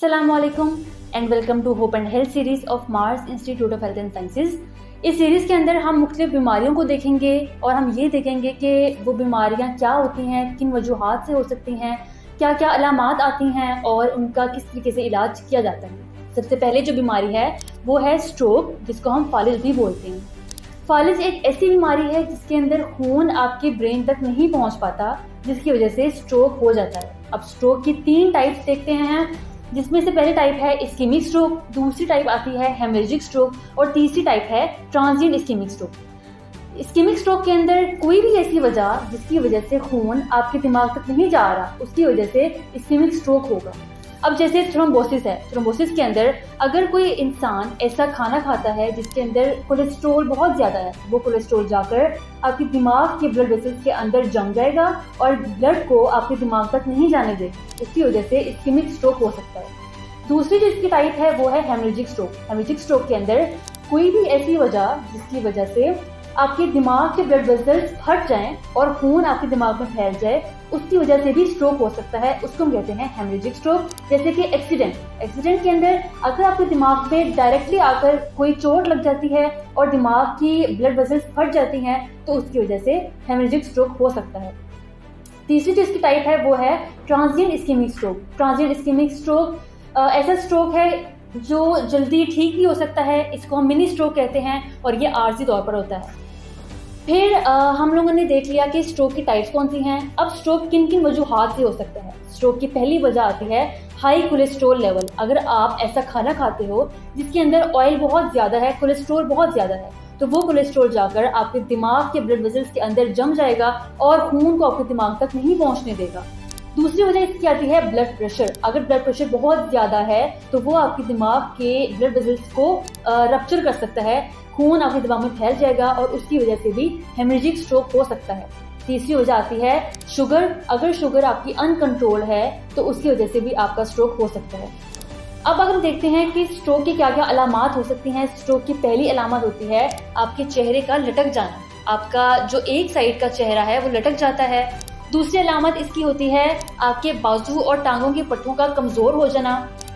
अस्सलामुअलैकुम and welcome to hope and health series of Mars institute of health and sciences. इस series के अंदर हम मुख्तलिफ बीमारियों को देखेंगे और हम ये देखेंगे कि वो बीमारियां क्या होती हैं, किन वजूहात से हो सकती हैं, क्या क्या अलामात आती हैं और उनका किस तरीके से इलाज किया जाता है। सबसे पहले जो बीमारी है वो है स्ट्रोक, जिसको हम फालिज भी बोलते हैं। फालिज एक ऐसी बीमारी है जिसके अंदर खून आपके ब्रेन तक नहीं पहुंच पाता, जिसकी वजह से स्ट्रोक हो जाता है। अब स्ट्रोक की 3 टाइप्स देखते हैं, जिसमें से पहली टाइप है इस्केमिक स्ट्रोक, दूसरी टाइप आती है हेमरेजिक स्ट्रोक और तीसरी टाइप है transient ischaemic stroke. Ischaemic stroke के अंदर कोई भी ऐसी वजह जिसकी वजह से खून आपके दिमाग तक नहीं जा रहा, उसकी वजह से इस्केमिक स्ट्रोक होगा। अब जैसे थ्रोम्बोसिस है, थ्रोम्बोसिस के अंदर अगर कोई इंसान ऐसा खाना खाता है जिसके अंदर कोलेस्ट्रोल बहुत ज़्यादा है, वो कोलेस्ट्रोल जाकर आपके दिमाग के ब्लड वेसल्स के अंदर जम जाएगा और ब्लड को आपके दिमाग तक नहीं जाने देगा, उसकी वजह से इस्केमिक स्ट्रोक हो सकता है। दूसरी जो इसकी टाइप है वो है हेमरेजिक स्ट्रोक। हेमरेजिक स्ट्रोक के अंदर कोई भी ऐसी वजह जिसकी वजह से आपके दिमाग के ब्लड वेसल्स फट जाएं और खून आपके दिमाग में फैल जाए, उसकी वजह से भी स्ट्रोक हो सकता है। उसको हम कहते हैं हेमरेजिक स्ट्रोक। जैसे कि एक्सीडेंट के अंदर अगर आपके दिमाग में डायरेक्टली आकर कोई चोट लग जाती है और दिमाग की ब्लड वेसल्स फट जाती हैं, तो उसकी वजह से हेमरेजिक स्ट्रोक हो सकता है। तीसरी जो इसकी टाइप है वो है transient ischaemic stroke. Transient ischaemic stroke ऐसा स्ट्रोक है जो जल्दी ठीक भी हो सकता है, इसको हम मिनी स्ट्रोक कहते हैं और ये आर्जी तौर पर होता है। फिर हम लोगों ने देख लिया कि स्ट्रोक की टाइप्स कौन सी हैं। अब स्ट्रोक किन किन वजूहात से हो सकता है। स्ट्रोक की पहली वजह आती है हाई कोलेस्ट्रोल लेवल। अगर आप ऐसा खाना खाते हो जिसके अंदर ऑयल बहुत ज़्यादा है, कोलेस्ट्रोल बहुत ज़्यादा है, तो वो कोलेस्ट्रोल जाकर आपके दिमाग के ब्लड वेसल्स के अंदर जम जाएगा और खून को आपके दिमाग तक नहीं पहुंचने देगा। दूसरी वजह इसकी आती है ब्लड प्रेशर। अगर ब्लड प्रेशर बहुत ज़्यादा है तो वो आपके दिमाग के ब्लड वेसल्स को रप्चर कर सकता है, खून आपके दिमाग में फैल जाएगा और उसकी वजह से भी हेमरेजिक स्ट्रोक हो सकता है। तीसरी वजह आती है शुगर। अगर शुगर आपकी अनकंट्रोल है तो उसकी वजह से भी आपका स्ट्रोक हो सकता है। अब अगर हम देखते हैं कि स्ट्रोक की क्या क्या अलामात हो सकती हैं। स्ट्रोक की पहली अलामत होती है आपके चेहरे का लटक जाना। आपका जो एक साइड का चेहरा है वो लटक जाता है। दूसरी अलामत इसकी होती है आपके बाजू और टांगों के पट्टों का कमज़ोर हो जाना।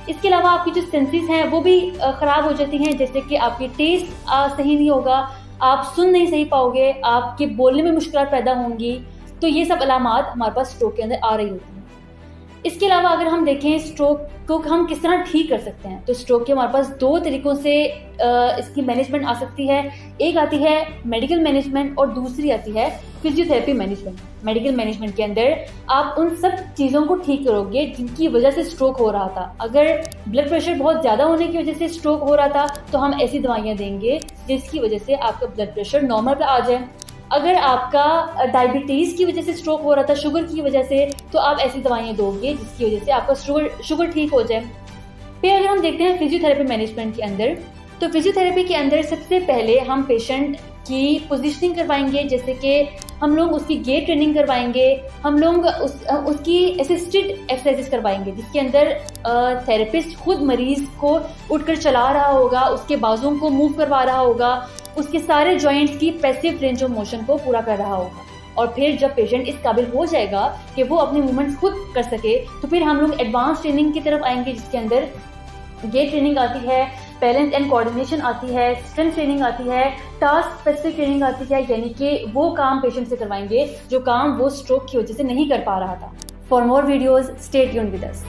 इसके अलावा आपकी जो सेंसेस हैं वो भी ख़राब हो जाती हैं, जैसे कि आपकी टेस्ट सही नहीं होगा, आप सुन नहीं सही पाओगे, आपके बोलने में मुश्किल पैदा होंगी। तो ये सब अलामात हमारे पास स्ट्रोक के अंदर आ रही होती हैं। इसके अलावा अगर हम देखें स्ट्रोक को हम किस तरह ठीक कर सकते हैं, तो स्ट्रोक के हमारे पास 2 तरीक़ों से इसकी मैनेजमेंट आ सकती है। एक आती है मेडिकल मैनेजमेंट और दूसरी आती है फिजियोथेरेपी मैनेजमेंट। मेडिकल मैनेजमेंट के अंदर आप उन सब चीज़ों को ठीक करोगे जिनकी वजह से स्ट्रोक हो रहा था। अगर ब्लड प्रेशर बहुत ज़्यादा होने की वजह से स्ट्रोक हो रहा था तो हम ऐसी दवाइयाँ देंगे जिसकी वजह से आपका ब्लड प्रेशर नॉर्मल पर आ जाए। अगर आपका डायबिटीज़ की वजह से स्ट्रोक हो रहा था, शुगर की वजह से, तो आप ऐसी दवाइयाँ दोगे जिसकी वजह से आपका शुगर ठीक हो जाए। फिर अगर हम देखते हैं फिजियोथेरेपी मैनेजमेंट के अंदर, तो फिजियोथेरेपी के अंदर सबसे पहले हम पेशेंट की पोजीशनिंग करवाएंगे, जैसे कि हम लोग उसकी गेट ट्रेनिंग करवाएंगे, हम लोग उसकी असिस्टेड एक्सरसाइजेस करवाएंगे जिसके अंदर थेरेपिस्ट खुद मरीज को उठकर चला रहा होगा, उसके बाजुओं को मूव करवा रहा होगा, उसके सारे जॉइंट्स की पैसिव रेंज ऑफ मोशन को पूरा कर रहा होगा। और फिर जब पेशेंट इस काबिल हो जाएगा कि वो अपने मूवमेंट्स खुद कर सके, तो फिर हम लोग एडवांस ट्रेनिंग की तरफ आएंगे जिसके अंदर गेट ट्रेनिंग आती है, बैलेंस एंड कोऑर्डिनेशन आती है, स्ट्रेंथ ट्रेनिंग आती है, टास्क स्पेसिफिक ट्रेनिंग आती है, यानी कि वो काम पेशेंट से करवाएंगे जो काम वो स्ट्रोक की वजह से नहीं कर पा रहा था। For more videos stay tuned with us.